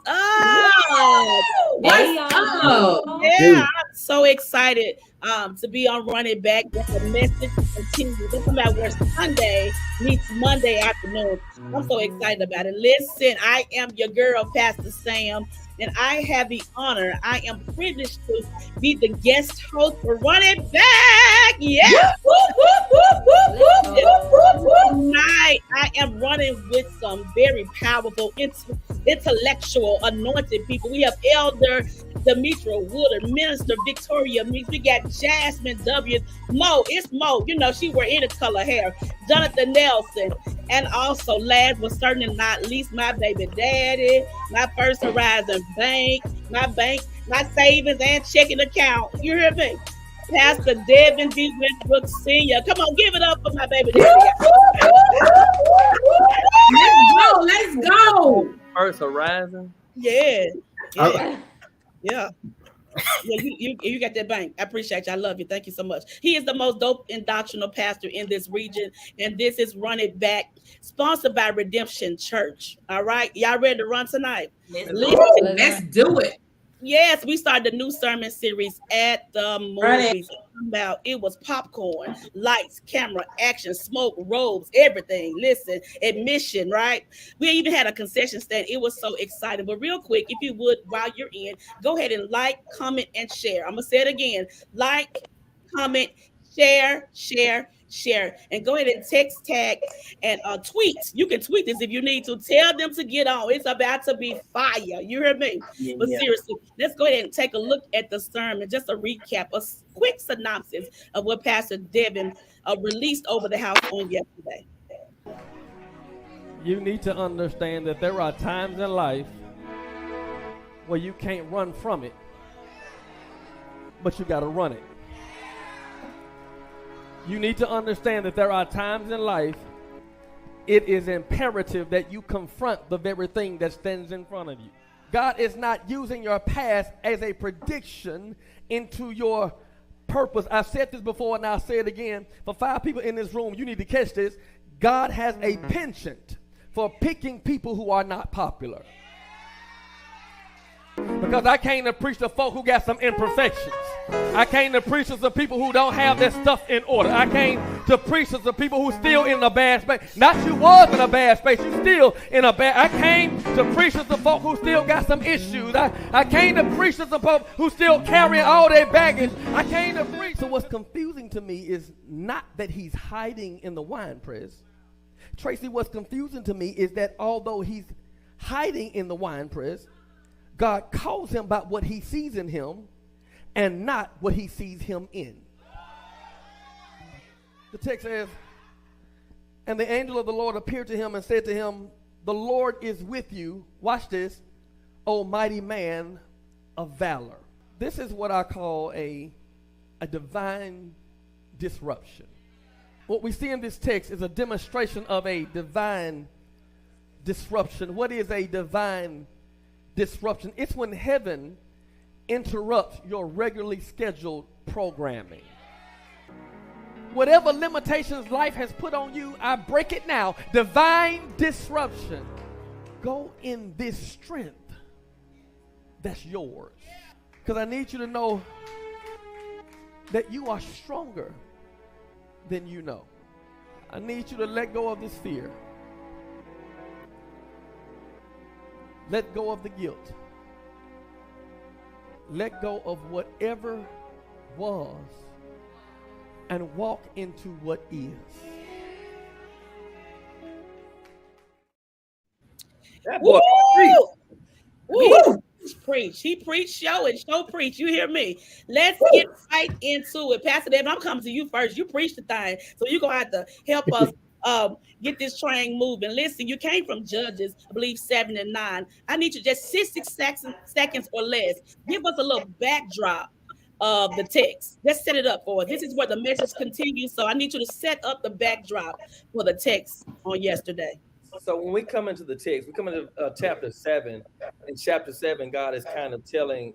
What's up? Hey, What's y'all. up? Yeah, I'm so excited to be on Running Back with the message continue. This is about where Sunday meets Monday afternoon. I'm so excited about it. Listen, I am your girl, Pastor Sam, and I have the honor, I am privileged to be the guest host for Running Back. Yeah. Whoop, whoop, whoop, whoop, whoop, And whoop, whoop, whoop. tonight, I am running with some very powerful, intellectual, anointed people. We have Elder Demetra Woodard, Minister Victoria Meeks. We got Jasmine W. Mo, it's Mo. You know, she wear any color hair. Jonathan Nelson. And also, last but certainly not least, my baby daddy, my First Horizon bank, my savings and checking account. You hear me? Pastor Devin B. Westbrook Sr. Come on, give it up for my baby daddy. Let's go. First Horizon. Yeah. Yeah. Yeah. Yeah, you got that bank. I appreciate you. I love you. Thank you so much. He is the most dope and doctrinal pastor in this region, and this is Run It Back, sponsored by Redemption Church. All right, y'all ready to run tonight? Let's do it. Yes, we started a new sermon series at the Run it. movies. About it was popcorn, lights, camera, action, smoke, robes, everything. Listen, admission, right? We even had a concession stand. It was so exciting. But real quick, if you would, while you're in, go ahead and like, comment, and share. I'm gonna say it again: like, comment, share, and go ahead and text tag and tweet. You can tweet this if you need to. Tell them to get on. It's about to be fire. You hear me? But seriously, let's go ahead and take a look at the sermon. Just a recap, a quick synopsis of what Pastor Devin released over the house on yesterday. You need to understand that there are times in life where you can't run from it, but you got to run it. You need to understand that there are times in life it is imperative that you confront the very thing that stands in front of you. God is not using your past as a prediction into your purpose. I've said this before and I'll say it again. For 5 people in this room, you need to catch this. God has a penchant for picking people who are not popular. Because I came to preach to folk who got some imperfections. I came to preach to some people who don't have their stuff in order. I came to preach to some people who still in a bad space. Not you was in a bad space, you still in a bad. I came to preach to some folk who still got some issues. I came to preach to some folk who still carrying all their baggage. I came to preach. So what's confusing to me is not that he's hiding in the wine press. Tracy, what's confusing to me is that although he's hiding in the wine press, God calls him about what he sees in him and not what he sees him in. The text says, and the angel of the Lord appeared to him and said to him, the Lord is with you. Watch this, O mighty man of valor. This is what I call a divine disruption. What we see in this text is a demonstration of a divine disruption. What is a divine disruption? It's when heaven interrupts your regularly scheduled programming. Whatever limitations life has put on you, I break it now. Divine disruption. Go in this strength that's yours. Because I need you to know that you are stronger than you know. I need you to let go of this fear. Let go of the guilt. Let go of whatever was and walk into what is. That boy Woo! Preach. He preached, show and show preach. You hear me? Let's get right into it. Pastor David, I'm coming to you first. You preach the thing. So you're going to have to help us get this train moving. Listen, you came from Judges, I believe 7 and 9. I need you just 60 seconds or less. Give us a little backdrop of the text. Let's set it up for us. This is where the message continues. So I need you to set up the backdrop for the text on yesterday. So when we come into the text, we come into chapter 7. In chapter 7, God is kind of telling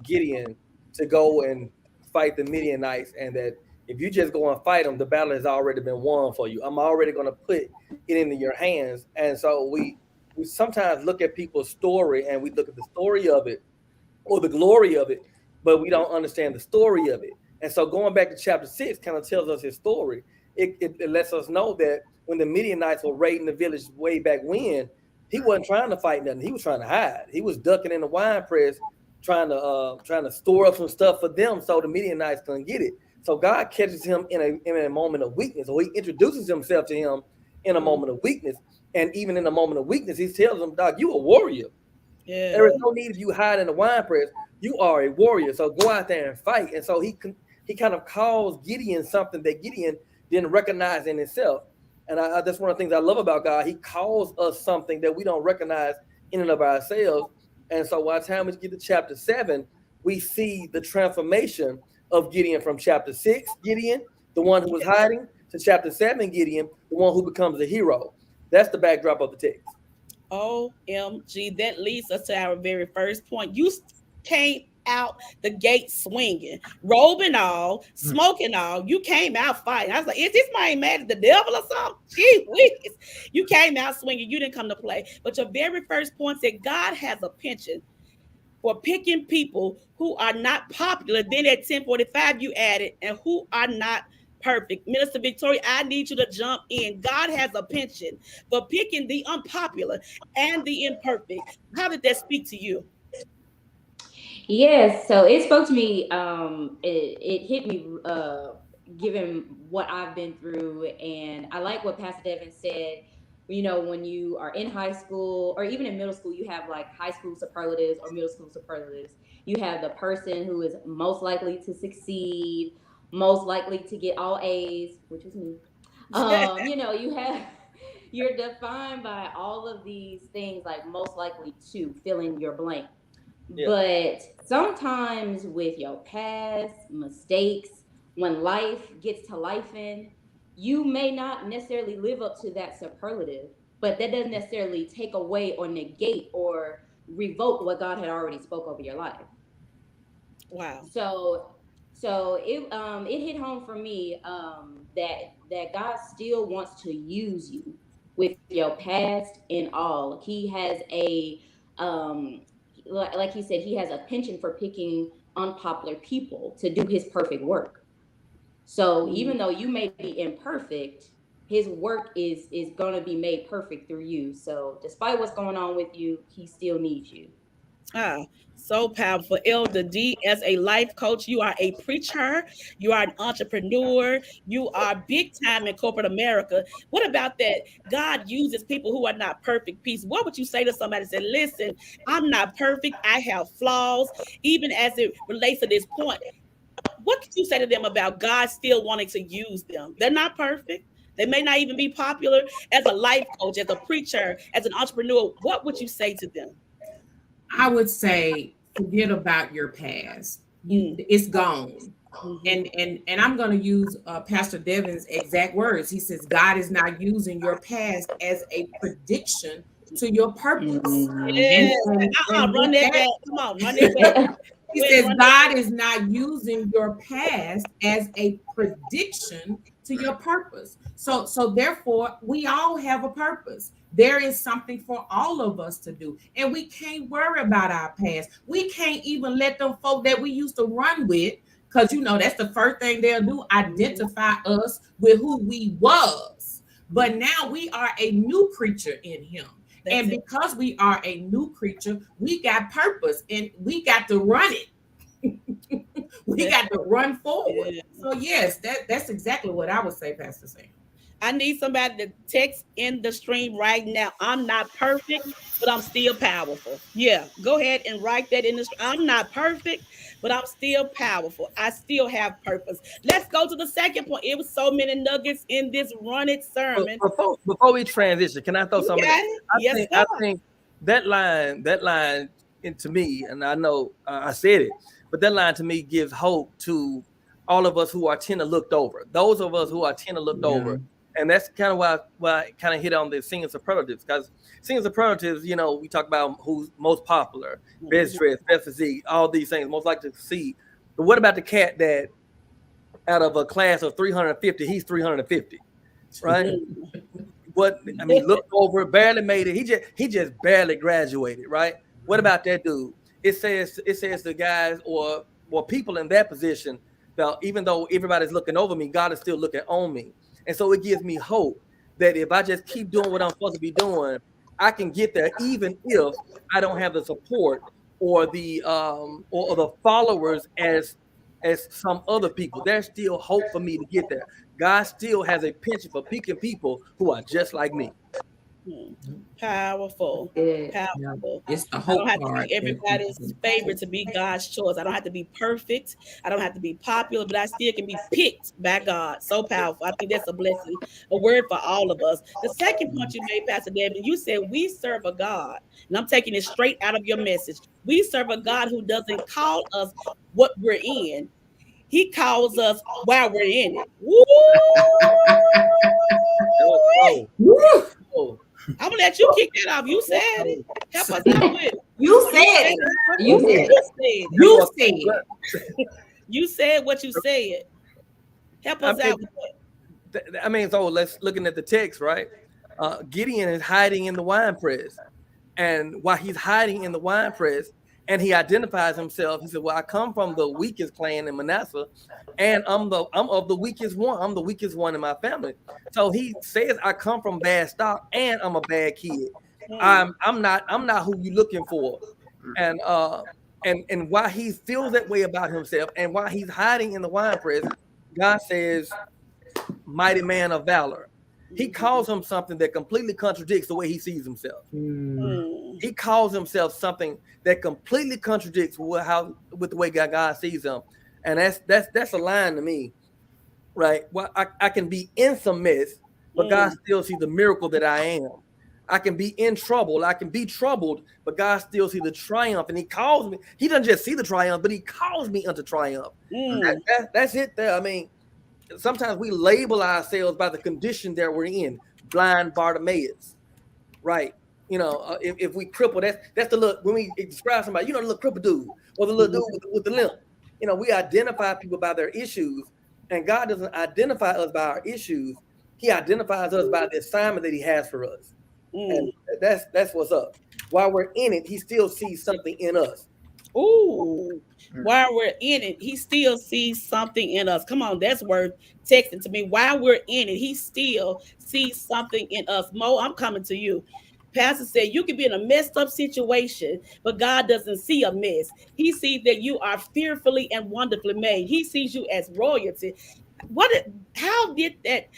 Gideon to go and fight the Midianites, and that if you just go and fight them, the battle has already been won for you. I'm already going to put it into your hands. And so we we sometimes look at people's story and we look at the story of it or the glory of it, but we don't understand the story of it. And so going back to chapter 6 kind of tells us his story. It lets us know that when the Midianites were raiding the village way back when, he wasn't trying to fight nothing. He was trying to hide. He was ducking in the wine press, trying to store up some stuff for them so the Midianites couldn't get it. So God catches him in a moment of weakness, or he introduces himself to him in a moment of weakness. And even in a moment of weakness, he tells him, "Dog, you a warrior. Yeah. There is no need of you hiding in the wine press. You are a warrior. So go out there and fight." And so he kind of calls Gideon something that Gideon didn't recognize in himself. And that's one of the things I love about God. He calls us something that we don't recognize in and of ourselves. And so by the time we get to chapter 7, we see the transformation of Gideon from chapter 6, Gideon, the one who was hiding, to chapter 7, Gideon, the one who becomes a hero. That's the backdrop of the text. OMG. That leads us to our very first point. You came out the gate swinging, robe and all, smoking all. You came out fighting. I was like, is this man mad at the devil or something? Gee whiz. You came out swinging. You didn't come to play. But your very first point said God has a penchant for picking people who are not popular. Then at 10:45, you added, and who are not perfect. Minister Victoria, I need you to jump in. God has a penchant for picking the unpopular and the imperfect. How did that speak to you? Yes, so it spoke to me. It hit me, given what I've been through, and I like what Pastor Devin said. You know, when you are in high school or even in middle school, you have like high school superlatives or middle school superlatives. You have the person who is most likely to succeed, most likely to get all A's, which was me. You know, you're defined by all of these things, like most likely to fill in your blank. Yeah. But sometimes with your past mistakes, when life gets to life in, you may not necessarily live up to that superlative, but that doesn't necessarily take away or negate or revoke what God had already spoke over your life. Wow. So it hit home for me that God still wants to use you with your past and all. He has a like he said, he has a penchant for picking unpopular people to do his perfect work. So even though you may be imperfect, his work is going to be made perfect through you. So despite what's going on with you, he still needs you. So powerful. Elder D, as a life coach, you are a preacher, you are an entrepreneur, you are big time in corporate America. What about that? God uses people who are not perfect. Peace. What would you say to somebody that said, listen, I'm not perfect, I have flaws, even as it relates to this point? What could you say to them about God still wanting to use them? They're not perfect. They may not even be popular. As a life coach, as a preacher, as an entrepreneur, what would you say to them? I would say forget about your past. It's gone. And I'm going to use Pastor Devin's exact words. He says God is not using your past as a prediction to your purpose. Yes. Run that back. Come on, run that back. He says God is not using your past as a prediction to your purpose. So therefore, we all have a purpose. There is something for all of us to do. And we can't worry about our past. We can't even let them folk that we used to run with, because you know that's the first thing they'll do, identify us with who we was. But now we are a new creature in him. And because we are a new creature, we got purpose and we got to run it. We got to run forward. So yes, that's exactly what I would say, Pastor Sam. I need somebody to text in the stream right now. I'm not perfect, but I'm still powerful. Yeah, go ahead and write that in the stream. I'm not perfect, but I'm still powerful. I still have purpose. Let's go to the second point. It was so many nuggets in this run it sermon. Before we transition, can I throw something? I think that line to me, and I know I said it, but that line to me gives hope to all of us who are tend to looked over. Those of us who are tend to looked over. And that's kind of why I kind of hit on the singing superlatives, because singing superlatives, you know, we talk about who's most popular, best dressed, best physique, all these things, most likely to succeed. But what about the cat that out of a class of 350, he's 350, right? What I mean, looked over, barely made it. He just barely graduated, right? What about that dude? It says the guys or people in that position that even though everybody's looking over me, God is still looking on me. And so it gives me hope that if I just keep doing what I'm supposed to be doing, I can get there, even if I don't have the support or the followers as some other people. There's still hope for me to get there. God still has a penchant for picking people who are just like me. Powerful. Good. Powerful. It's the I hope don't have to part. be everybody's favorite to be God's choice. I don't have to be perfect. I don't have to be popular, but I still can be picked by God. So powerful. I think that's a blessing, a word for all of us. The second point you made, Pastor Devin, you said we serve a God, and I'm taking it straight out of your message. We serve a God who doesn't call us what we're in. He calls us while we're in it. Woo! That was cold. Woo! Cold. I'm gonna let you kick that off. You said it. Help us out with it. You said it. You said You said it. You said. You said what you said. Help us out with it. I mean, so let's looking at the text, right? Gideon is hiding in the wine press, and while he's hiding in the wine press, and he identifies himself, he said, "Well, I come from the weakest clan in Manasseh, and I'm of the weakest one. I'm the weakest one in my family." So he says, "I come from bad stock, and I'm a bad kid. I'm not who you're looking for." And while he feels that way about himself, and while he's hiding in the wine press, God says, "Mighty man of valor." He calls him something that completely contradicts the way he sees himself. He calls himself something that completely contradicts with the way God sees him, and that's a line to me, right? Well, I can be in some mess, but God still sees the miracle that I am. I can be in trouble. I can be troubled, but God still sees the triumph, and He calls me. He doesn't just see the triumph, but He calls me unto triumph. That's it. There. I mean, sometimes we label ourselves by the condition that we're in. Blind Bartimaeus, right? You know, if we cripple, that's the look when we describe somebody, the little cripple dude or the little dude with the limp. We identify people by their issues, and God doesn't identify us by our issues. He identifies us by the assignment that He has for us, and that's what's up. While we're in it, He still sees something in us. Ooh, while we're in it, He still sees something in us. Come on, that's worth texting to me. While we're in it, He still sees something in us. Mo, I'm coming to you. Pastor said you can be in a messed up situation, but God doesn't see a mess. He sees that you are fearfully and wonderfully made. He sees you as royalty. How did that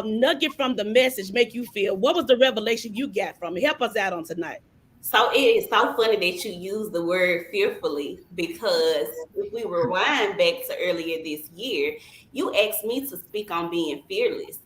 nugget from the message make you feel? What was the revelation you got from it? Help us out on tonight. So it is so funny that you use the word fearfully, because if we rewind back to earlier this year, you asked me to speak on being fearless.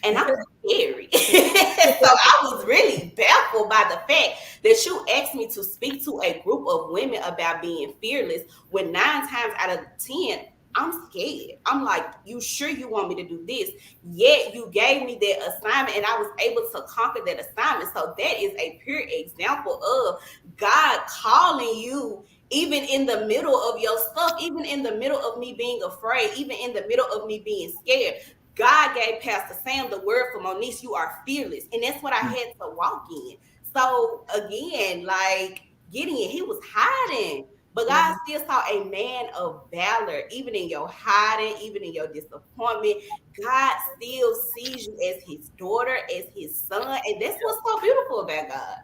And I was scary. So I was really baffled by the fact that you asked me to speak to a group of women about being fearless when 9 times out of 10, I'm scared. I'm like, you sure you want me to do this? Yet you gave me that assignment and I was able to conquer that assignment. So that is a pure example of God calling you even in the middle of your stuff, even in the middle of me being afraid, even in the middle of me being scared. God gave Pastor Sam the word for Monique, you are fearless. And that's what I had to walk in. So again, like Gideon, he was hiding. But God still saw a man of valor, even in your hiding, even in your disappointment. God still sees you as His daughter, as His son. And that's what's so beautiful about God.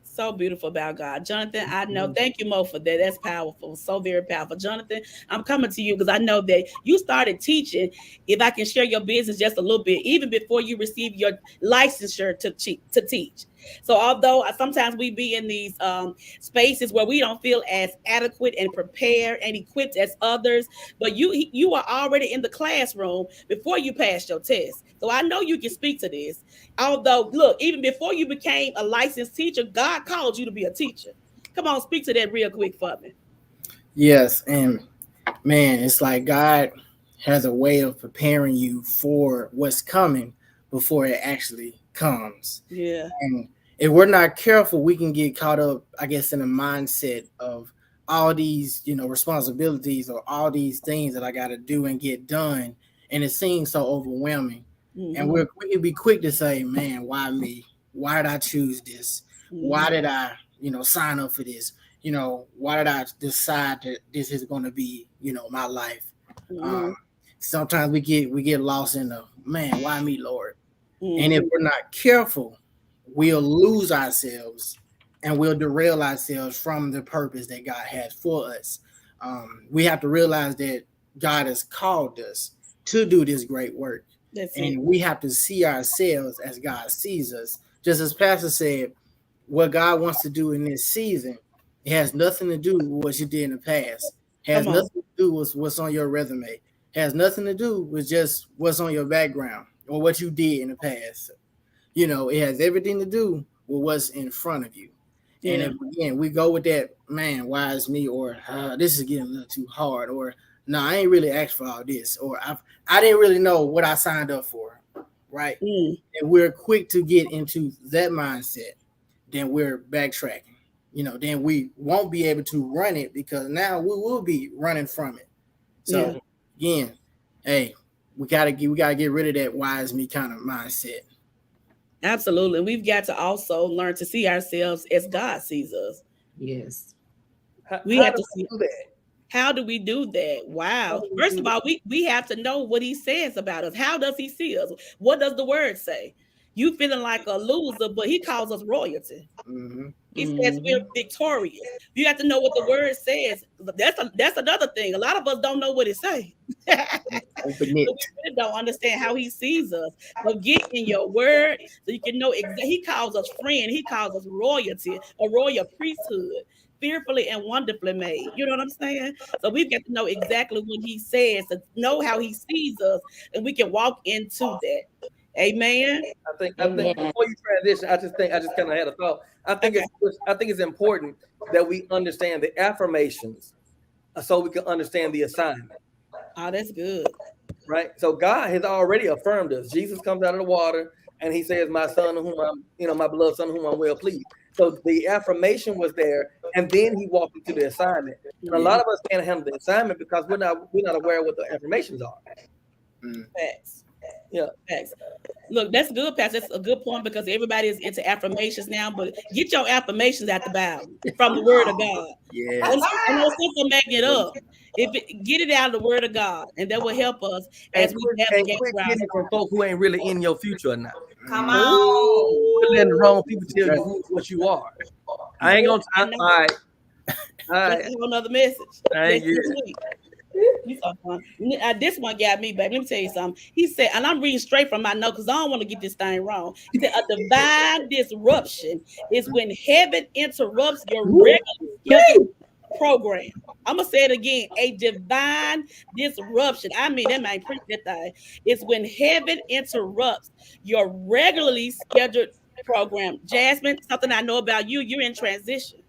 So beautiful about God. Jonathan, I know. Thank you, Mo, for that. That's powerful. So very powerful. Jonathan, I'm coming to you because I know that you started teaching. If I can share your business just a little bit, even before you receive your licensure to teach. So although sometimes we be in these spaces where we don't feel as adequate and prepared and equipped as others, but you are already in the classroom before you passed your test. So I know you can speak to this. Although, look, even before you became a licensed teacher, God called you to be a teacher. Come on, speak to that real quick for me. Yes, and man, it's like God has a way of preparing you for what's coming before it actually comes. Yeah. And if we're not careful, we can get caught up, I guess, in a mindset of all these, responsibilities or all these things that I got to do and get done. And it seems so overwhelming. And we can be quick to say, man, why me? Why did I choose this? Why did I, sign up for this? Why did I decide that this is going to be, my life? Sometimes we get lost in the, man, why me, Lord? And if we're not careful, we'll lose ourselves and we'll derail ourselves from the purpose that God has for us. We have to realize that God has called us to do this great work. We have to see ourselves as God sees us. Just as Pastor said, what God wants to do in this season, it has nothing to do with what you did in the past. It has nothing to do with what's on your resume. It has nothing to do with just what's on your background or what you did in the past. It has everything to do with what's in front of you. And if, again, we go with that, man, why is me? Or this is getting a little too hard. Or no, I ain't really asked for all this. Or I didn't really know what I signed up for. Right. And we're quick to get into that mindset. Then we're backtracking. Then we won't be able to run it because now we will be running from it. So again, hey, we gotta get rid of that why is me kind of mindset. Absolutely. We've got to also learn to see ourselves as God sees us. Yes. We have to see that. How do we do that? Wow. First of all, we have to know what he says about us. How does he see us? What does the word say? You feeling like a loser, but he calls us royalty. He says we're victorious. You have to know what the word says. That's another thing. A lot of us don't know what it says. We really don't understand how he sees us. So get in your word so you can know exactly. He calls us friend. He calls us royalty, a royal priesthood, fearfully and wonderfully made. You know what I'm saying? So we've got to know exactly what he says, to know how he sees us, and we can walk into that. Amen. I think before you transition, I just kind of had a thought. I think it's important that we understand the affirmations so we can understand the assignment. Oh, that's good. Right. So God has already affirmed us. Jesus comes out of the water and he says, my son, whom I'm, my beloved son, whom I'm well pleased. So the affirmation was there, and then he walked into the assignment. And a lot of us can't handle the assignment because we're not aware of what the affirmations are. Facts. Yeah. Facts. Look, that's good, Pastor. That's a good point because everybody is into affirmations now, but get your affirmations at the Bible from the word of God. Yeah. I know people making it up. Get it out of the word of God, and that will help us as we navigate around. From folk who ain't really in your future or not. Come on. Letting the wrong people tell you what you are. I ain't gonna. All right. That's another message. You so fun. This one got me, baby. Let me tell you something. He said, and I'm reading straight from my note because I don't want to get this thing wrong. He said, a divine disruption is when heaven interrupts your regular program. I'm gonna say it again. A divine disruption. I mean, that might preach that thing. It's when heaven interrupts your regularly scheduled program. Jasmine, something I know about you. You're in transition.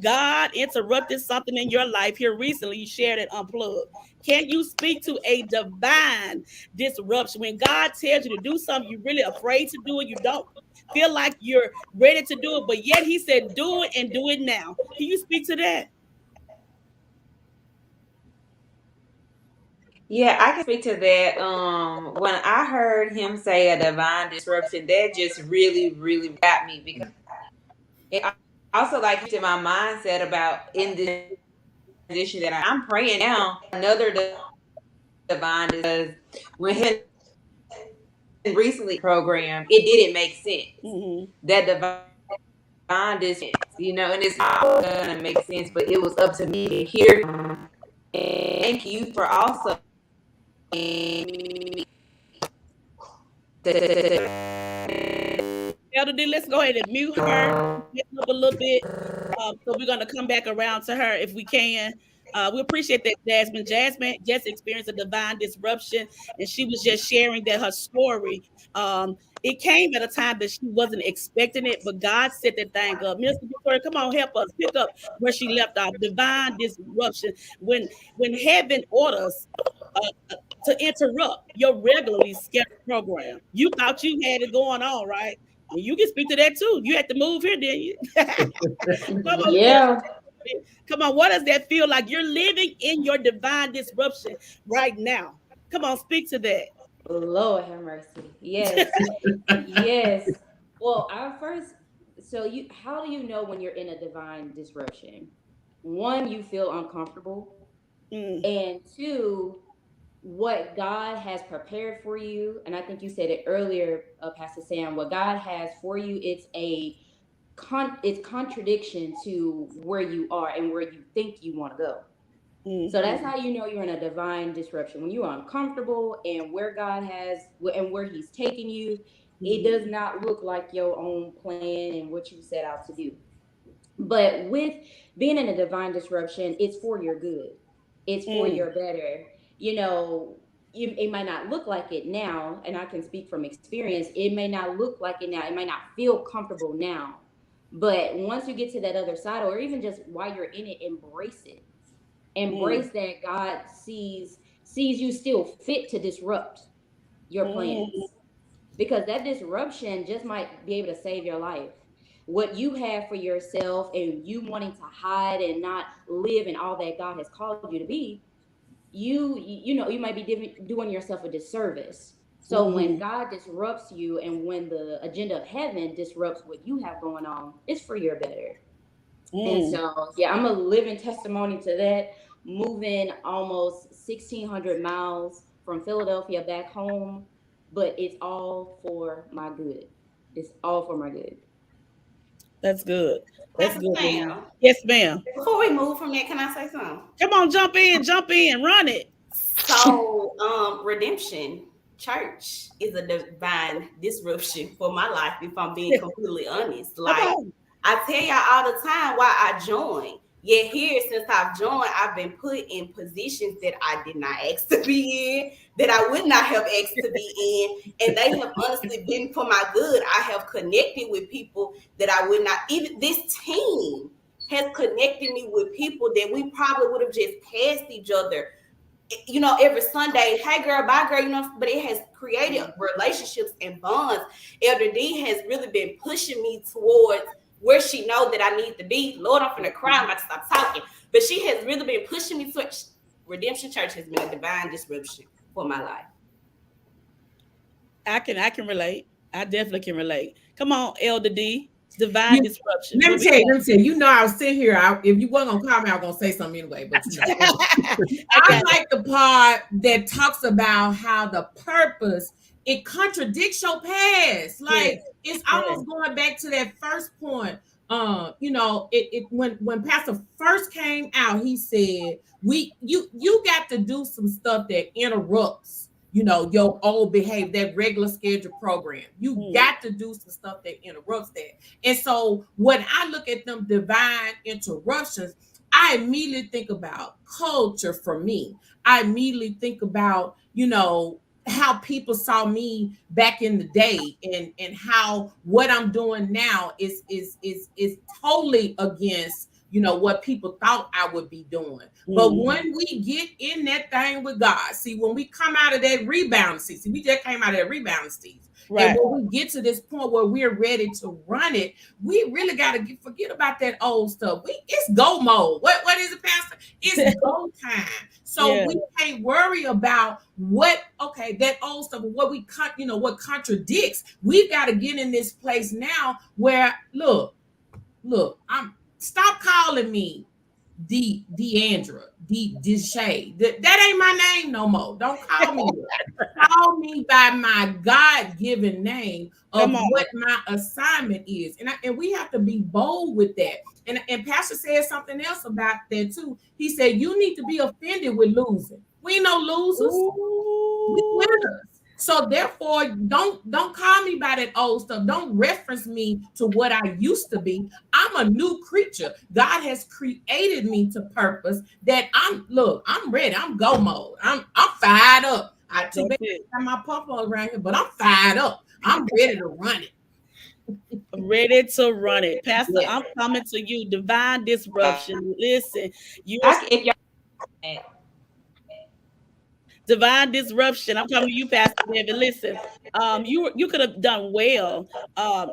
God interrupted something in your life here recently. You shared it unplugged. Can you speak to a divine disruption? When God tells you to do something, you're really afraid to do it. You don't feel like you're ready to do it, but yet he said, do it and do it now. Can you speak to that? Yeah, I can speak to that. When I heard him say a divine disruption, that just really, really got me because it also like to my mindset about in this position that I'm praying now another divine because when him recently program it didn't make sense. That divine distance, and it's not gonna make sense, but it was up to me to hear. And thank you for also Elder D, let's go ahead and mute her up a little bit. So we're gonna come back around to her if we can. We appreciate that, Jasmine. Jasmine just experienced a divine disruption, and she was just sharing that her story. It came at a time that she wasn't expecting it, but God set that thing up. Minister Victoria, come on, help us pick up where she left off. Divine disruption. When heaven orders to interrupt your regularly scheduled program. You thought you had it going on, right? And you can speak to that too. You had to move here, didn't you? Come on, what does that feel like? You're living in your divine disruption right now. Come on, speak to that. Lord have mercy. Yes. Yes. Well, our first, so how do you know when you're in a divine disruption? One, you feel uncomfortable. Mm, And two, what God has prepared for you. And I think you said it earlier, Pastor Sam, what God has for you, it's contradiction to where you are and where you think you want to go. So that's mm, how you know you're in a divine disruption. When you're uncomfortable and where God has and where He's taking you, it does not look like your own plan and what you set out to do. But with being in a divine disruption, it's for your good. It's for mm, your better. You know, it might not look like it now, and I can speak from experience. It may not look like it now. It might not feel comfortable now. But once you get to that other side, or even just while you're in it, embrace it. mm, Embrace that God sees you still fit to disrupt your mm, plans, because that disruption just might be able to save your life. What you have for yourself and you wanting to hide and not live in all that God has called you to be, you might be doing yourself a disservice. So when mm, God disrupts you and when the agenda of heaven disrupts what you have going on, it's for your better. And mm. so, yeah, I'm a living testimony to that. Moving almost 1,600 miles from Philadelphia back home, but it's all for my good. It's all for my good. That's good. That's Pastor good. Lily. Sam, Yes, ma'am. before we move from that, can I say something? Come on, jump in, run it. So, Redemption Church is a divine disruption for my life, if I'm being completely honest. Come Like, on. I tell y'all all the time why I joined. Yet here, since I've joined, I've been put in positions that I did not ask to be in, that I would not have asked to be in, and they have honestly been for my good. I have connected with people that I would not. Even this team has connected me with people that we probably would have just passed each other, every Sunday, hey girl, bye girl, but it has created relationships and bonds. Elder D has really been pushing me towards where she know that I need to be. Lord, I'm finna cry, I'm about to stop talking. But she has really been pushing me towards Redemption Church has been a divine disruption for my life. I can relate. I definitely can relate. Come on, Elder D. Divine disruption. Let What me we tell you, I was sitting here. If you weren't gonna call me, I was gonna say something anyway. But got? I I got it. like the part that talks about how the purpose it contradicts your past. Yes. Like it's Yes. almost going back to that first point. It when Pastor first came out, he said, you got to do some stuff that interrupts, your old behavior, that regular schedule program. You Mm, got to do some stuff that interrupts that. And so when I look at them divine interruptions, I immediately think about culture for me. I immediately think about, how people saw me back in the day, and how what I'm doing now is totally against, what people thought I would be doing. But mm, when we get in that thing with God, see, when we come out of that rebound season, we just came out of that rebound season. And right. when we get to this point where we're ready to run it, we really got to forget about that old stuff. It's go mode. What is it, Pastor? It's go time. So Yeah. we can't worry about that old stuff, what contradicts. We've got to get in this place now where I'm stop calling me Deandra, Deshay. That ain't my name no more. Don't call me that. Call me by my God-given name Come of on. what my assignment is. And we have to be bold with that. And Pastor said something else about that too. He said, you need to be offended with losing. We ain't no losers. We Ooh. winners. So therefore, don't call me by that old stuff. Don't reference me to what I used to be. I'm a new creature. God has created me to purpose that I'm ready. I'm go mode. I'm fired up. I too That's bad it. I got my pump around here, but I'm fired up. I'm ready to run it. Ready to run it. Pastor, Yeah. I'm coming to you. Divine disruption. Listen, you're If y'all Divine disruption. I'm coming to you, Pastor Devin. Listen, you could have done well,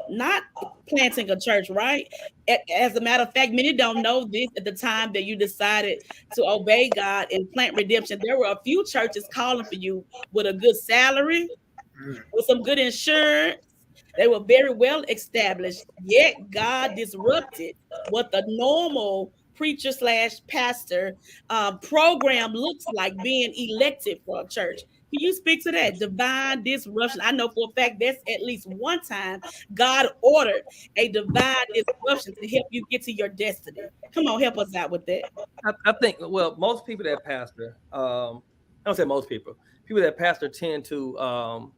not planting a church, right? As a matter of fact, many don't know this. At the time that you decided to obey God and plant redemption, there were a few churches calling for you with a good salary, Mm. with some good insurance. They were very well established, yet God disrupted what the normal preacher slash pastor program looks like being elected for a church. Can you speak to that divine disruption? I know for a fact that's at least one time God ordered a divine disruption to help you get to your destiny. Come on, help us out with that. I think, well, most people that pastor, I don't say most people that pastor tend to,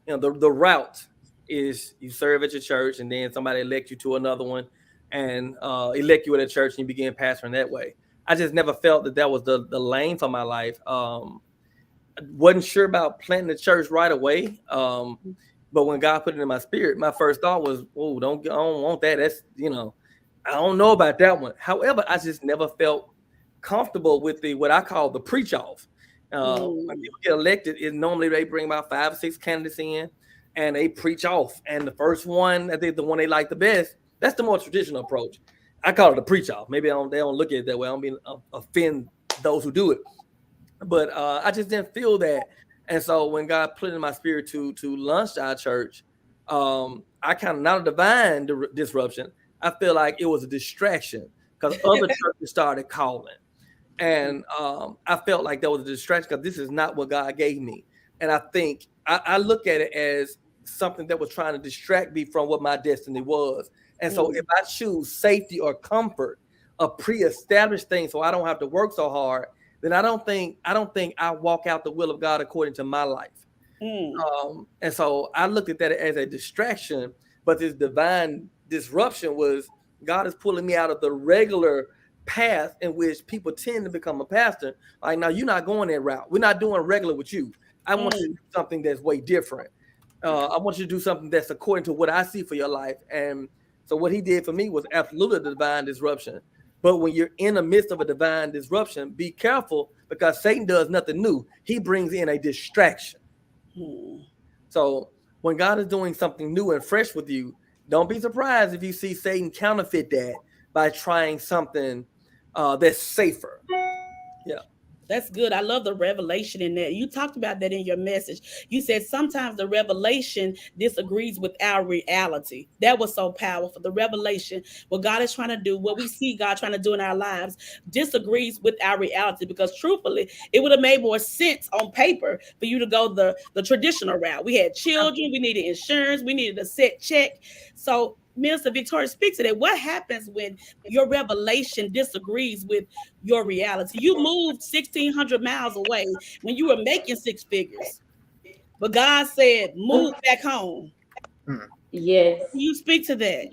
the route is you serve at your church and then somebody elect you to another one and elect you at a church and you begin pastoring that way. I just never felt that that was the lane for my life. Wasn't sure about planting the church right away. But when God put it in my spirit, my first thought was, "Oh, I don't want that. That's I don't know about that one." However, I just never felt comfortable with the what I call the preach off. When people get elected, is normally they bring about 5 or 6 candidates in, and they preach off. And the first one, I think the one they like the best, that's the more traditional approach. I call it a preach off. Maybe they don't look at it that way. I don't mean offend those who do it, but I just didn't feel that. And so when God put it in my spirit to launch our church, I kind of not a divine disruption. I feel like it was a distraction because other churches started calling, and I felt like that was a distraction because this is not what God gave me. And I think I look at it as something that was trying to distract me from what my destiny was. And so if I choose safety or comfort, a pre-established thing, so I don't have to work so hard, then I don't think I walk out the will of God according to my life. And so I looked at that as a distraction, but this divine disruption was God is pulling me out of the regular path in which people tend to become a pastor. Like, now you're not going that route. We're not doing regular with you. I want you to do something that's way different. I want you to do something that's according to what I see for your life. And so what he did for me was absolutely a divine disruption. But when you're in the midst of a divine disruption, be careful because Satan does nothing new. He brings in a distraction. So when God is doing something new and fresh with you, don't be surprised if you see Satan counterfeit that by trying something that's safer. Yeah. That's good. I love the revelation in that. You talked about that in your message. You said sometimes the revelation disagrees with our reality. That was so powerful. The revelation, what God is trying to do, what we see God trying to do in our lives, disagrees with our reality. Because truthfully, it would have made more sense on paper for you to go the traditional route. We had children, we needed insurance, we needed a set check. So Minister Victoria, speak to that. What happens when your revelation disagrees with your reality? You moved 1,600 miles away when you were making 6 figures, but God said, move back home. Yes. Can you speak to that?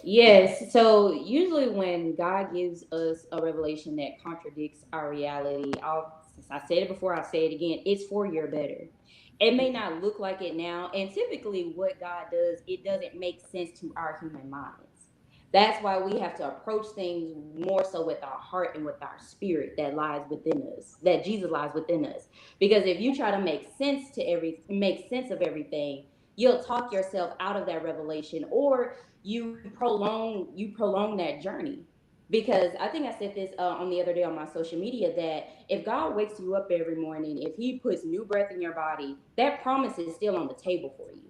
Yes. So usually when God gives us a revelation that contradicts our reality, I said it before, I'll say it again, it's for your better. It may not look like it now. And typically what God does, it doesn't make sense to our human minds. That's why we have to approach things more so with our heart and with our spirit that lies within us, that Jesus lies within us. Because if you try to make sense of everything, you'll talk yourself out of that revelation, or you prolong that journey. Because I think I said this on the other day on my social media, that if God wakes you up every morning, if he puts new breath in your body, that promise is still on the table for you,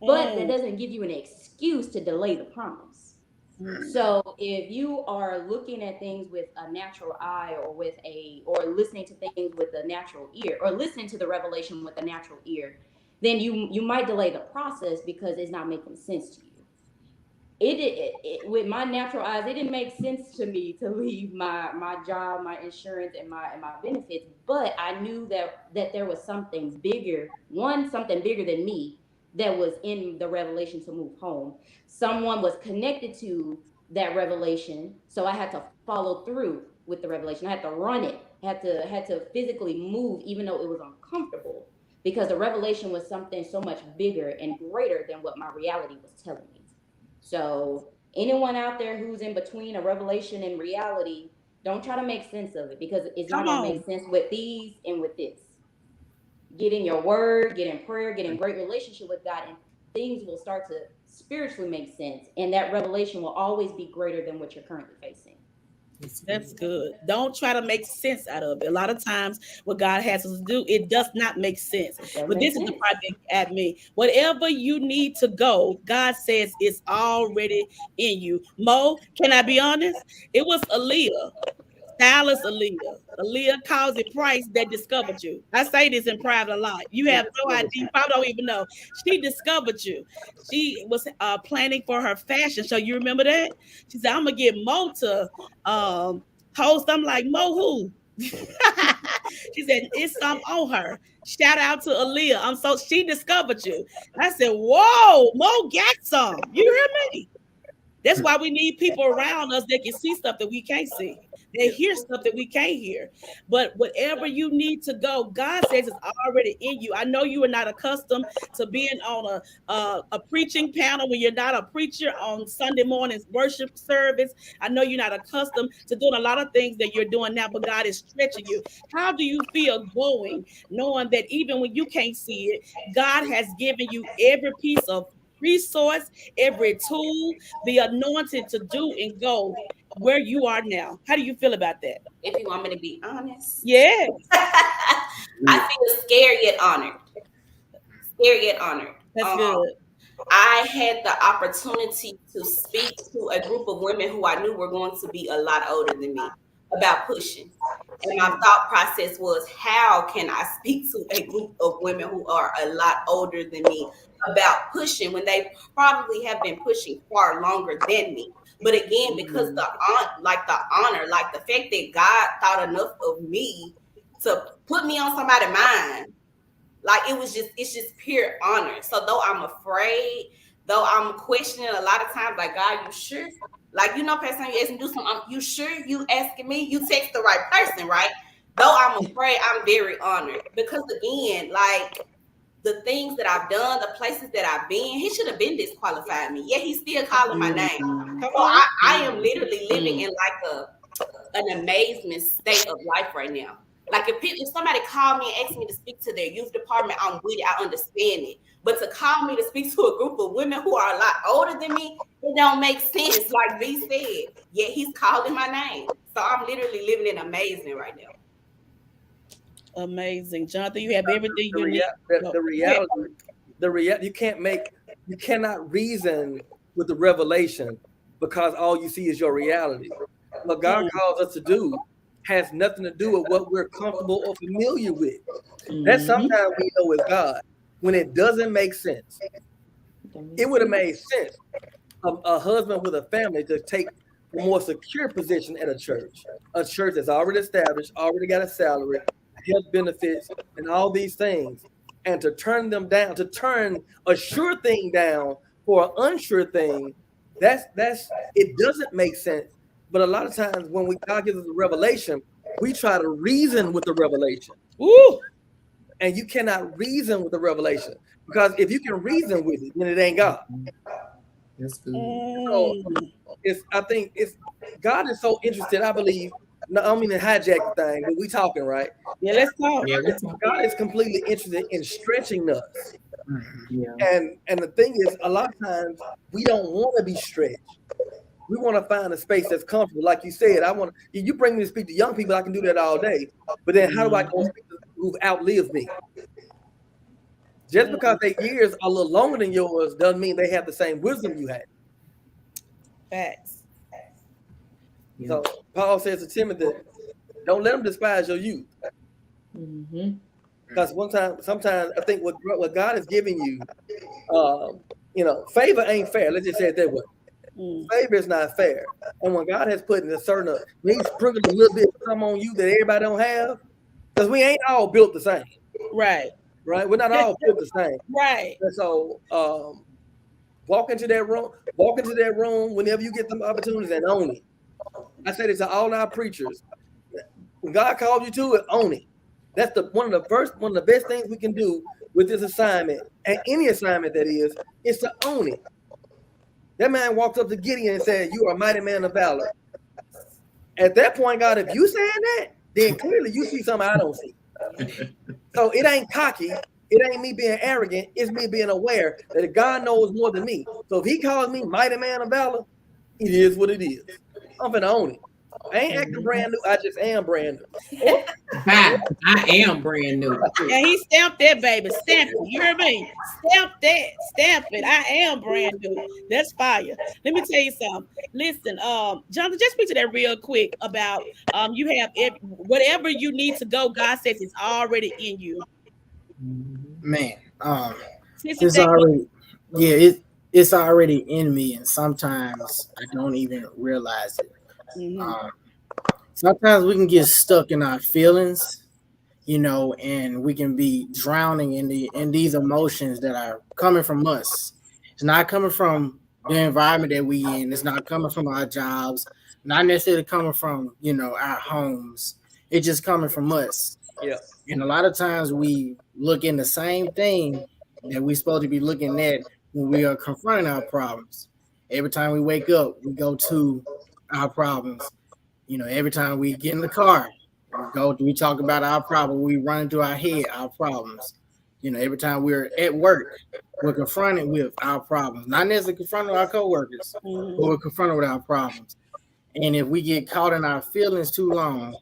but that doesn't give you an excuse to delay the promise. So if you are looking at things with a natural eye, or listening to things with a natural ear, or listening to the revelation with a natural ear, then you might delay the process because it's not making sense to you. With my natural eyes, it didn't make sense to me to leave my job, my insurance, and my benefits. But I knew that there was something bigger than me that was in the revelation to move home. Someone was connected to that revelation, so I had to follow through with the revelation. I had to run it, had to physically move, even though it was uncomfortable, because the revelation was something so much bigger and greater than what my reality was telling me. So anyone out there who's in between a revelation and reality, don't try to make sense of it, because it's not Come going to on. make sense with these and with this. get in your word, get in prayer, get in great relationship with God, and things will start to spiritually make sense. And that revelation will always be greater than what you're currently facing. That's good. Don't try to make sense out of it. A lot of times, what God has us to do, it does not make sense. But this is the part that at me. Whatever you need to go, God says it's already in you. Mo, can I be honest? It was Aaliyah. Stylist Aaliyah. Aaliyah calls it Price that discovered you. I say this in private a lot. You have no idea. You probably don't even know. She discovered you. She was planning for her fashion show. You remember that? She said, I'm going to get Mo to host. I'm like, Mo who? She said, it's some on her. Shout out to Aaliyah. She discovered you. I said, whoa, Mo got some. You hear me? That's why we need people around us that can see stuff that we can't see. They hear stuff that we can't hear. But whatever you need to go, God says it's already in you. I know you are not accustomed to being on a preaching panel when you're not a preacher on Sunday morning's worship service. I know you're not accustomed to doing a lot of things that you're doing now, but God is stretching you. How do you feel going, knowing that even when you can't see it, God has given you every piece of resource, every tool, the anointing to do and go where you are now? How do you feel about that? If you want me to be honest, yeah, I feel scared yet honored. Scared yet honored. That's good. I had the opportunity to speak to a group of women who I knew were going to be a lot older than me about pushing. And my thought process was, how can I speak to a group of women who are a lot older than me about pushing when they probably have been pushing far longer than me? But again, because the honor, like the fact that God thought enough of me to put me on somebody's mind, like it's just pure honor. So though I'm afraid, though I'm questioning a lot of times, like, God, you sure? Like, you know, Pastor, you asked me to do something. You sure you asking me? You text the right person, right? Though I'm afraid, I'm very honored. Because again, like, the things that I've done, the places that I've been, he should have been disqualified me. Yet he's still calling my name. So I am literally living in like an amazement state of life right now. Like if somebody called me and asked me to speak to their youth department, I'm with it. I understand it. But to call me to speak to a group of women who are a lot older than me, it don't make sense. Like V said, yet he's calling my name. So I'm literally living in amazing right now. Amazing, Jonathan. You have everything you need. The reality. You cannot reason with the revelation because all you see is your reality. What God calls us to do has nothing to do with what we're comfortable or familiar with. That's sometimes we know with God when it doesn't make sense. It would have made sense a husband with a family to take a more secure position at a church that's already established, already got a salary, health benefits, and all these things, and to turn them down, to turn a sure thing down for an unsure thing. That's it doesn't make sense. But a lot of times when God gives us a revelation, we try to reason with the revelation. Ooh. And you cannot reason with the revelation, because if you can reason with it, then it ain't God. That's good. So I think God is so interested, I believe. No, I don't mean to hijack the thing, but we talking, right? Yeah, let's talk. God is completely interested in stretching us. Yeah. And the thing is, a lot of times we don't want to be stretched. We want to find a space that's comfortable. Like you said, you bring me to speak to young people, I can do that all day. But then how do I go speak to people who've outlived me? Just because their years are a little longer than yours doesn't mean they have the same wisdom you had. Facts. So Paul says to Timothy, don't let them despise your youth. Because sometimes I think what God is giving you, favor ain't fair. Let's just say it that way. Favor is not fair. And when God has put in he's sprinkled a little bit of something on you that everybody don't have, because we ain't all built the same. Right. We're not all built the same. Right. And so walk into that room whenever you get them opportunities and own it. I said it to all our preachers. When God called you to it, own it. That's one of the best things we can do with this assignment, and any assignment that is to own it. That man walked up to Gideon and said, "You are a mighty man of valor." At that point, God, if you saying that, then clearly you see something I don't see. So it ain't cocky. It ain't me being arrogant. It's me being aware that God knows more than me. So if he calls me mighty man of valor, it is what it is. I'm finna own it. I ain't acting brand new. I just am brand new. I am brand new. And he stamped that baby. Stamp it. You hear me? Stamp that. Stamp it. I am brand new. That's fire. Let me tell you something. Listen, Jonathan, just speak to that real quick about you have whatever you need to go, God says it's already in you. Man, Sissy, it's thank you. already, yeah, it's already in me, and sometimes I don't even realize it. Mhm. Sometimes we can get stuck in our feelings, and we can be drowning in these emotions that are coming from us. It's not coming from the environment that we in. It's not coming from our jobs. Not necessarily coming from our homes. It's just coming from us. Yeah. And a lot of times we look in the same thing that we're supposed to be looking at when we are confronting our problems. Every time we wake up, we go to our problems. Every time we get in the car, we talk about our problem. We run into our head, our problems. Every time we're at work, we're confronted with our problems. Not necessarily confronted with our coworkers, but we're confronted with our problems. And if we get caught in our feelings too long,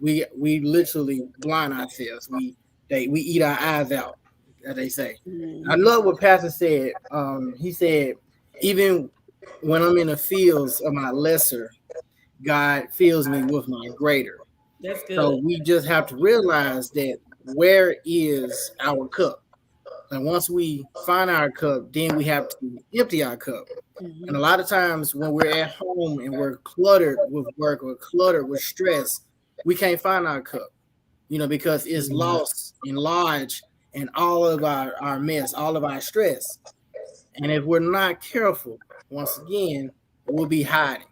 we literally blind ourselves. We eat our eyes out, as they say. I love what Pastor said. He said, even when I'm in the fields of my lesser, God fills me with my greater. That's good. So we just have to realize that where is our cup? And once we find our cup, then we have to empty our cup. And a lot of times when we're at home and we're cluttered with work or cluttered with stress, we can't find our cup, because it's lost and large in all of our mess, all of our stress. And if we're not careful, once again, we'll be hiding.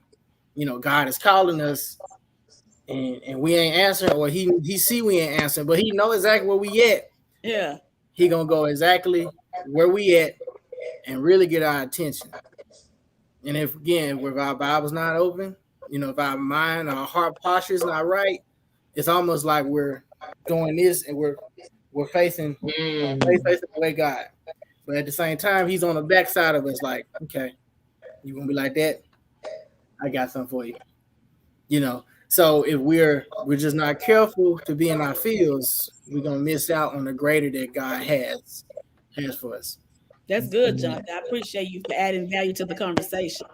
God is calling us and we ain't answering, or he see we ain't answering, but he know exactly where we at. Yeah. He gonna go exactly where we at and really get our attention. And if our Bible's not open, if our mind, our heart posture is not right, it's almost like we're doing this and we're facing away God. But at the same time, he's on the backside of us, like, okay, you gonna be like that? I got something for you. So if we're just not careful to be in our fields, we're gonna miss out on the greater that God has for us. That's good, Jonathan. I appreciate you for adding value to the conversation.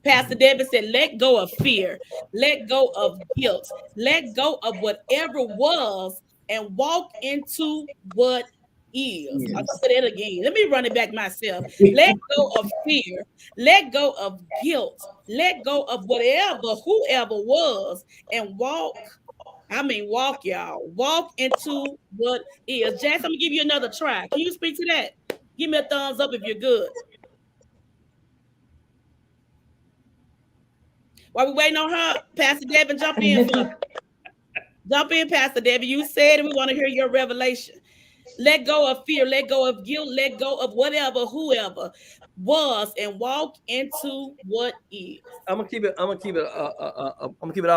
Pastor Devin said, let go of fear, let go of guilt, let go of whatever was, and walk into what is. Yes. I'll say that again. Let me run it back myself. Let go of fear, let go of guilt, let go of whoever was, and walk, y'all. Walk into what is. Jess, I'm gonna give you another try. Can you speak to that? Give me a thumbs up if you're good. While we waiting on her, Pastor Devin, jump in. Jump in, Pastor Devin. You said it. We want to hear your revelation. Let go of fear. Let go of guilt. Let go of whoever was, and walk into what is. I'm gonna keep it all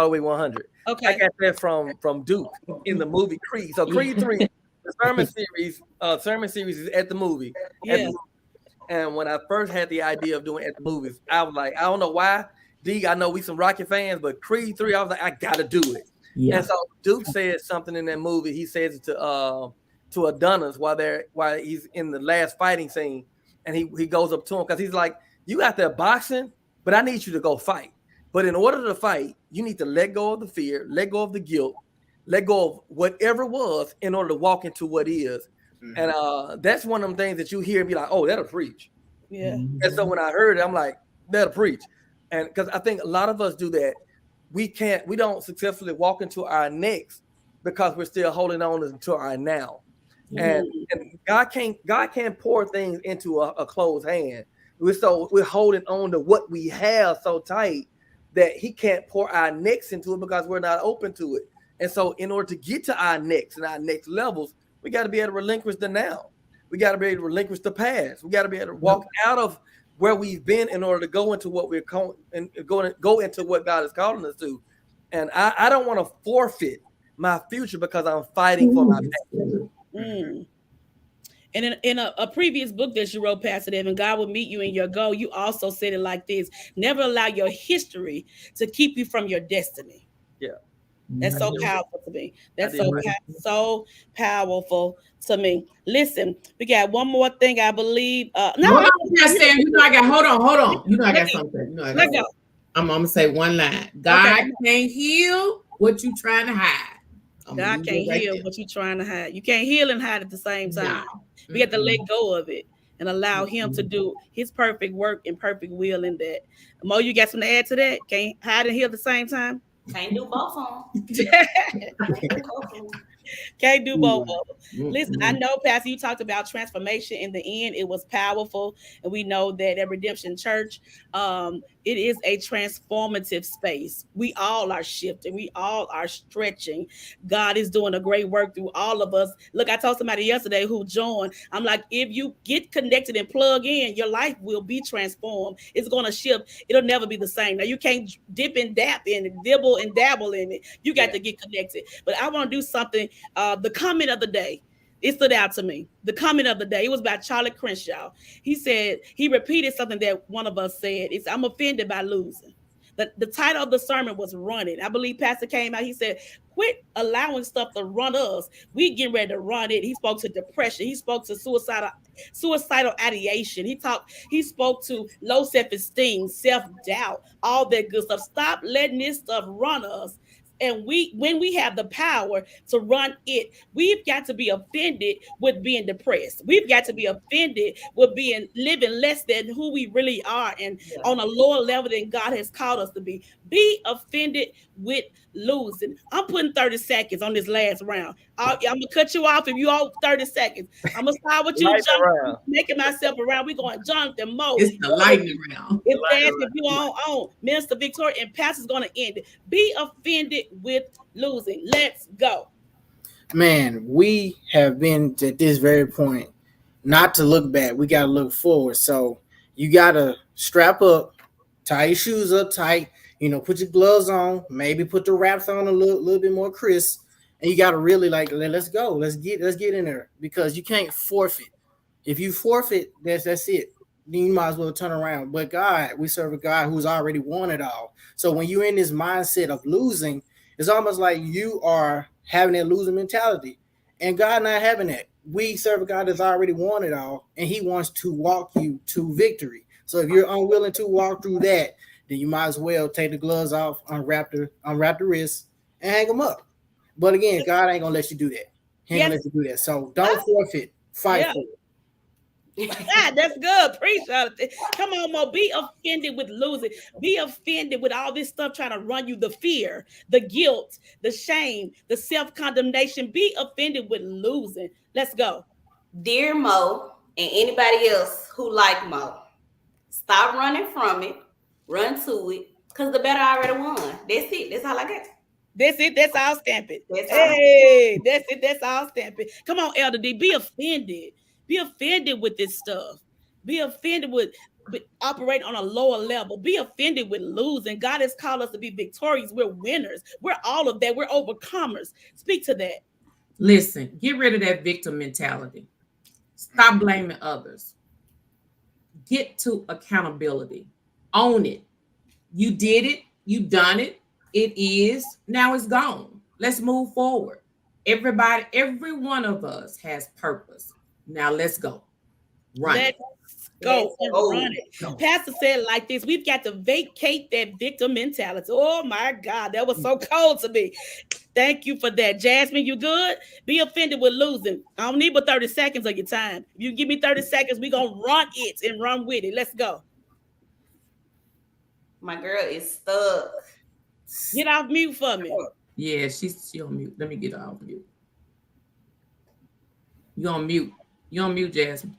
the way 100. Okay. I got that from Duke in the movie Creed. So Creed 3, the sermon series is at the movie. Yeah. And when I first had the idea of doing at the movies, I was like, I don't know why. D, I know we some Rocky fans, but Creed 3, I was like, I gotta do it. Yeah. And so Duke said something in that movie. He says it to Adonis while he's in the last fighting scene, and he goes up to him because he's like, you got that boxing, but I need you to go fight. But in order to fight, you need to let go of the fear, let go of the guilt, let go of whatever was in order to walk into what is. Mm-hmm. And that's one of them things that you hear and be like, oh, that'll preach. Yeah. And so when I heard it, I'm like, that'll preach. And because I think a lot of us do that. We don't successfully walk into our next because we're still holding on to our now. Mm-hmm. And God can't pour things into a closed hand. We're holding on to what we have so tight that he can't pour our next into it because we're not open to it. And so in order to get to our next and our next levels, we got to be able to relinquish the now. We got to be able to relinquish the past. We got to be able to walk out of where we've been in order to go into what we're go into what God is calling us to. And I don't want to forfeit my future because I'm fighting for my family. Mm. And in a previous book that you wrote, Pastor Devin, God will meet you in your goal. You also said it like this: never allow your history to keep you from your destiny. Yeah. That's so powerful to me. I That's did right. so powerful to me. Listen, we got one more thing, I believe. No, Hold on, Pastor. You know I got. Hold on. You know I Let got go. something. You know I got Let go. something. I'm gonna say one line. Okay. God can't heal what you trying to hide. I'm gonna God leave can't it right heal there. what you're trying to hide. You can't heal and hide at the same No. time. We have to let Mm-mm. go of it and allow Him to do His perfect work and perfect will in that. Mo, you got something to add to that? Can't hide and heal at the same time? Can't do both of them. Can't do both of them. Can't do both of them. Listen, I Mm-mm. know, Pastor, you talked about transformation. In the end, it was powerful, and we know that at Redemption Church, it is a transformative space. We all are shifting. We all are stretching. God is doing a great work through all of us. Look, I told somebody yesterday who joined. I'm like, if you get connected and plug in, your life will be transformed. It's going to shift. It'll never be the same. Now you can't dip and dap in it, dibble and dabble in it. You got to get connected. But I want to do something. The comment of the day, it stood out to me. The comment of the day, it was about Charlie Crenshaw. He said, he repeated something that one of us said. It's, I'm offended by losing. The title of the sermon was Running. I believe Pastor came out. He said, quit allowing stuff to run us. We getting ready to run it. He spoke to depression. He spoke to suicidal ideation. He spoke to low self-esteem, self-doubt, all that good stuff. Stop letting this stuff run us. And when we have the power to run it, we've got to be offended with being depressed. We've got to be offended with being living less than who we really are and on a lower level than God has called us to be. Be offended with losing. I'm putting 30 seconds on this last round. I'm gonna cut you off if you all 30 seconds. I'm gonna start with you, Light Jonathan. around. Making myself around. We're going Jonathan Mo. It's the lightning round. It's fast if you on Minister Victoria, and Pastor's gonna end it. Be offended with losing. Let's go. Man, we have been at this very point not to look back. We got to look forward. So you got to strap up, tie your shoes up tight, put your gloves on, maybe put the wraps on a little bit more crisp. And you got to really let's go. Let's get in there because you can't forfeit. If you forfeit, that's it. Then you might as well turn around. But God, we serve a God who's already won it all. So when you're in this mindset of losing, it's almost like you are having that losing mentality. And God not having that. We serve a God that's already won it all, and He wants to walk you to victory. So if you're unwilling to walk through that, then you might as well take the gloves off, unwrap the wrists, and hang them up. But again, God ain't gonna let you do that. He ain't gonna let you do that. So don't forfeit. Fight for it. That's good. Appreciate it. Come on, Mo. Be offended with losing. Be offended with all this stuff trying to run you, the fear, the guilt, the shame, the self-condemnation. Be offended with losing. Let's go. Dear Mo and anybody else who like Mo, stop running from it. Run to it. Because the better already won. That's it. That's all I got. That's it. That's all stamp it. That's Hey, that's it. That's all stamp it. Come on, Elder D. Be offended. Be offended with this stuff. Be offended with operating on a lower level. Be offended with losing. God has called us to be victorious. We're winners. We're all of that. We're overcomers. Speak to that. Listen, get rid of that victim mentality. Stop blaming others. Get to accountability. Own it. You did it. You done it. It is. Now it's gone. Let's move forward. Everybody, every one of us has purpose. Now let's go. Run Let's go and run it. Go. Pastor said it like this: we've got to vacate that victim mentality. Oh my God, that was so cold to me. Thank you for that. Jasmine, you good? Be offended with losing. I don't need but 30 seconds of your time. If you give me 30 seconds, we're going to run it and run with it. Let's go. My girl is stuck. Get off mute for me. Yeah, she on mute. Let me get her off mute. You on mute. You on mute, Jasmine.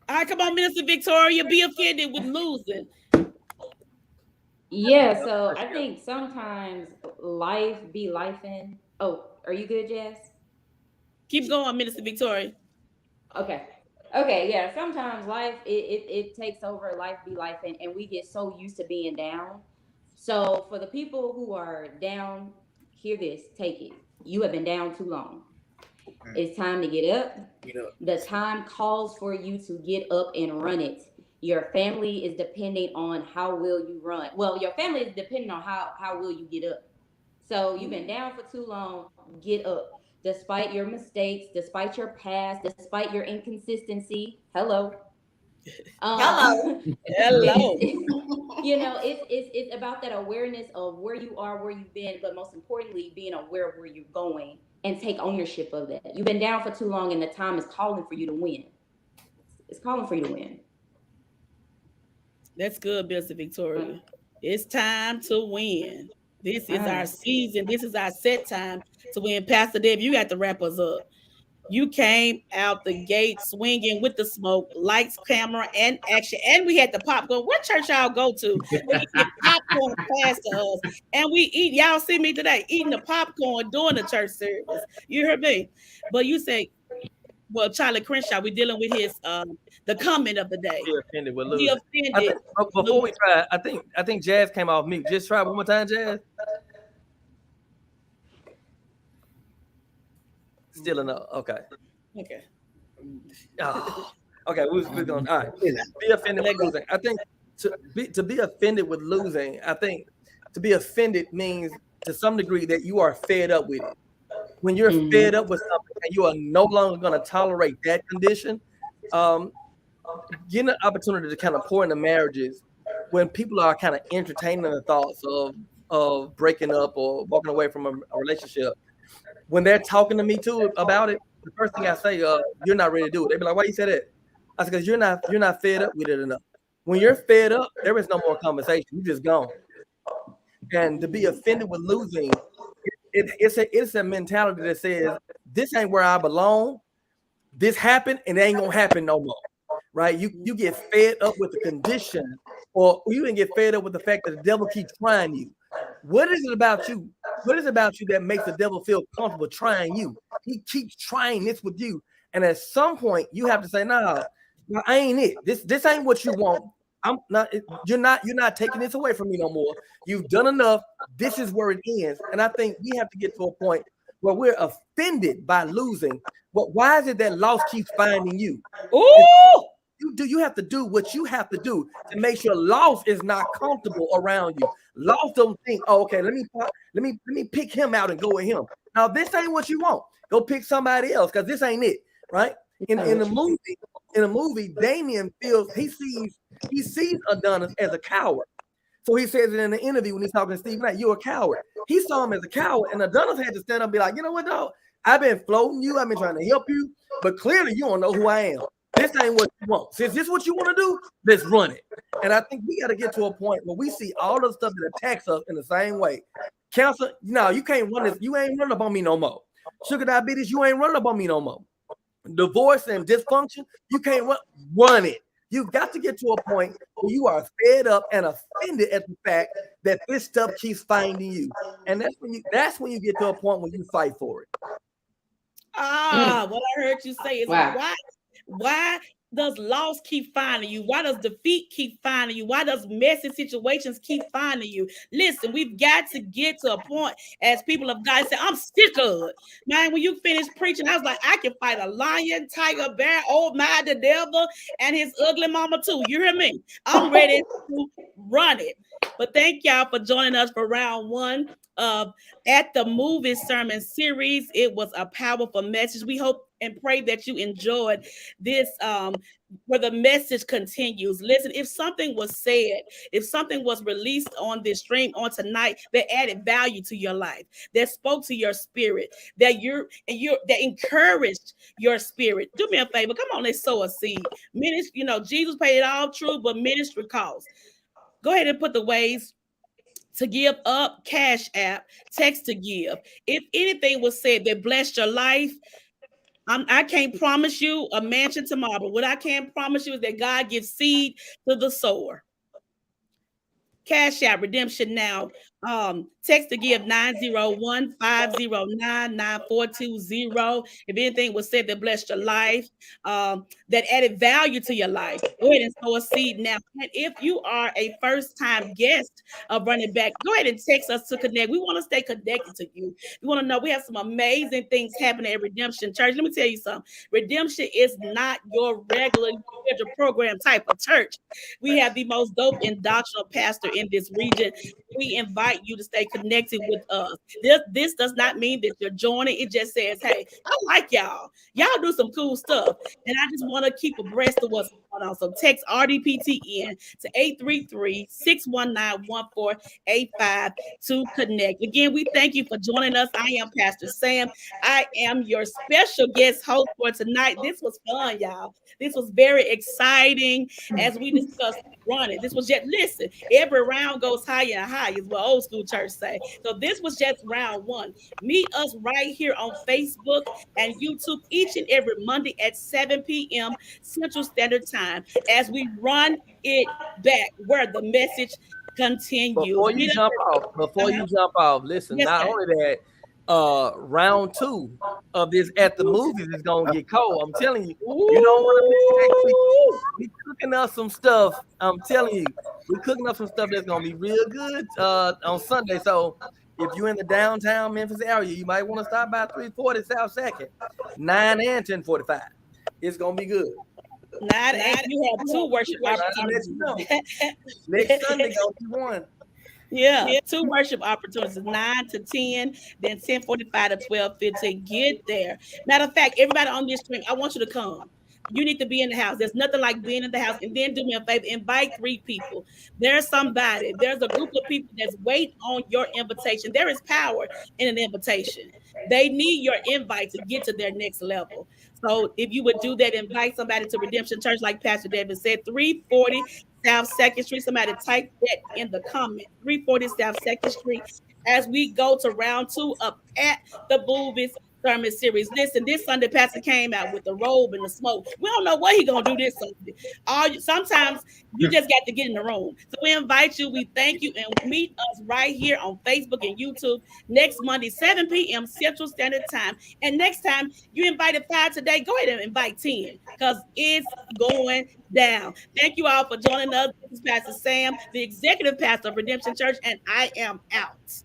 All right, come on, Minister Victoria. Be offended with losing. Yeah, so I think sometimes life be life in. Oh, are you good, Jess? Keep going, Minister Victoria. Okay. Okay, yeah. Sometimes life it takes over, life be life and we get so used to being down. So for the people who are down, hear this, take it. You have been down too long. It's time to get up. The time calls for you to get up and run it. Your family is depending on how will you run. Well, your family is depending on how will you get up. So you've been down for too long. Get up. Despite your mistakes, despite your past, despite your inconsistency. Hello. Hello. Hello. It's about that awareness of where you are, where you've been, but most importantly, being aware of where you're going and take ownership of that. You've been down for too long, and the time is calling for you to win. It's calling for you to win. That's good, Mr. Victoria. It's time to win. This is our season. This is our set time to win. Pastor Dave, you got to wrap us up. You came out the gate swinging with the smoke, lights, camera, and action. And we had the popcorn. What church y'all go to? Where you get popcorn fast to us. And we eat. Y'all see me today eating the popcorn during the church service. You heard me? But you say, well, Charlie Crenshaw, we're dealing with his the comment of the day. Be offended with Be losing. offended. Before we try, I think Jazz came off mute. Just try one more time, Jazz. Still enough. Okay. Okay. Oh, okay, we're going. All right. Be offended with losing. I think to be offended with losing, I think to be offended means to some degree that you are fed up with it. When you're fed up with something and you are no longer going to tolerate that condition, getting an opportunity to kind of pour into marriages when people are kind of entertaining the thoughts of breaking up or walking away from a relationship. When they're talking to me too about it, the first thing I say, you're not ready to do it. They be like, why you say that? I said, because you're not fed up with it enough. When you're fed up, there is no more conversation. You just gone. And to be offended with losing, it's a mentality that says, this ain't where I belong. This happened and it ain't gonna happen no more. Right? You get fed up with the condition, or you even get fed up with the fact that the devil keeps trying you. What is it about you? What is it about you that makes the devil feel comfortable trying you? He keeps trying this with you. And at some point, you have to say, nah, I ain't it. This ain't what you want. I'm not, you're not taking this away from me no more. You've done enough. This is where it ends. And I think we have to get to a point where we're offended by losing. But why is it that loss keeps finding you? Ooh! You have to do what you have to do to make sure loss is not comfortable around you. Loss don't think, oh, okay, let me pick him out and go with him. Now this ain't what you want. Go pick somebody else because this ain't it, right? In the movie, Damien feels he sees Adonis as a coward. So he says it in the interview when he's talking to Steve Knight, you're a coward. He saw him as a coward, and Adonis had to stand up and be like, you know what, dog? I've been floating you, I've been trying to help you, but clearly you don't know who I am. This ain't what you want. Since this is what you want to do, let's run it. And I think we got to get to a point where we see all the stuff that attacks us in the same way. Cancer, no, you can't run this. You ain't running up on me no more. Sugar diabetes, you ain't running up on me no more. Divorce and dysfunction, you can't run it. You've got to get to a point where you are fed up and offended at the fact that this stuff keeps finding you. And that's when you get to a point where you fight for it. What I heard you say is why does loss keep finding you? Why does defeat keep finding you? Why does messy situations keep finding you? Listen, we've got to get to a point as people of God say, I'm sick of it. Man, when you finish preaching, I was like, I can fight a lion, tiger, bear, old man, the devil, and his ugly mama too. You hear me? I'm ready to run it. But thank y'all for joining us for round one of At the Movie Sermon Series. It was a powerful message. We hope and pray that you enjoyed this where the message continues. Listen, if something was said, if something was released on this stream on tonight that added value to your life, that spoke to your spirit, that that encouraged your spirit, do me a favor. Come on, let's sow a seed. Ministry, Jesus paid it all true, but ministry costs. Go ahead and put the ways to give up, Cash App, text to give. If anything was said that blessed your life, I can't promise you a mansion tomorrow, but what I can promise you is that God gives seed to the sower. Cash App, Redemption Now, Text to give 901-509-9420. If anything was said that blessed your life, that added value to your life, go ahead and sow a seed now. And if you are a first-time guest of Running Back, go ahead and text us to connect. We want to stay connected to you. We want to know we have some amazing things happening at Redemption Church. Let me tell you something. Redemption is not your regular scheduled program type of church. We have the most dope and doctrinal pastor in this region. We invite you to stay connected with us. This does not mean that you're joining. It just says, hey, I like y'all. Y'all do some cool stuff. And I just want to keep abreast of what's going on. So text RDPTN to 833-619-1485 to connect. Again, we thank you for joining us. I am Pastor Sam. I am your special guest host for tonight. This was fun, y'all. This was very exciting as we discussed running. This was just, listen, every round goes higher and higher, is what old school church say. So this was just round one. Meet us right here on Facebook and YouTube each and every Monday at 7 p.m. Central Standard Time as we run it back where the message continues. Before you jump off, listen, Yes, not sir. only that, round 2 of this at the movies is gonna get cold. I'm telling you, you don't want to miss next week. We cooking up some stuff. I'm telling you, we're cooking up some stuff that's gonna be real good on Sunday. So if you're in the downtown Memphis area, you might want to stop by 340 South Second, 9 and 1045. It's gonna be good. Not you have two worship opportunities. Next Sunday gonna be one. Yeah, two worship opportunities, 9 to 10, then 10:45 to 12:15. Get there. Matter of fact, everybody on this stream, I want you to come. You need to be in the house. There's nothing like being in the house. And then do me a favor, invite 3 people. There's a group of people that's waiting on your invitation. There is power in an invitation. They need your invite to get to their next level. So if you would do that, invite somebody to Redemption Church, like Pastor Devin said, 340 South Second Street. Somebody type that in the comment. 340 South Second Street. As we go to round 2 up at the Boobies sermon series. Listen, this Sunday, Pastor came out with the robe and the smoke. We don't know what he's gonna do this Sunday. Sometimes you just got to get in the room. So we invite you. We thank you, and meet us right here on Facebook and YouTube next Monday, 7 p.m. Central Standard Time. And next time you invited 5 today, go ahead and invite 10 because it's going down. Thank you all for joining us. This is Pastor Sam, the executive pastor of Redemption Church, and I am out.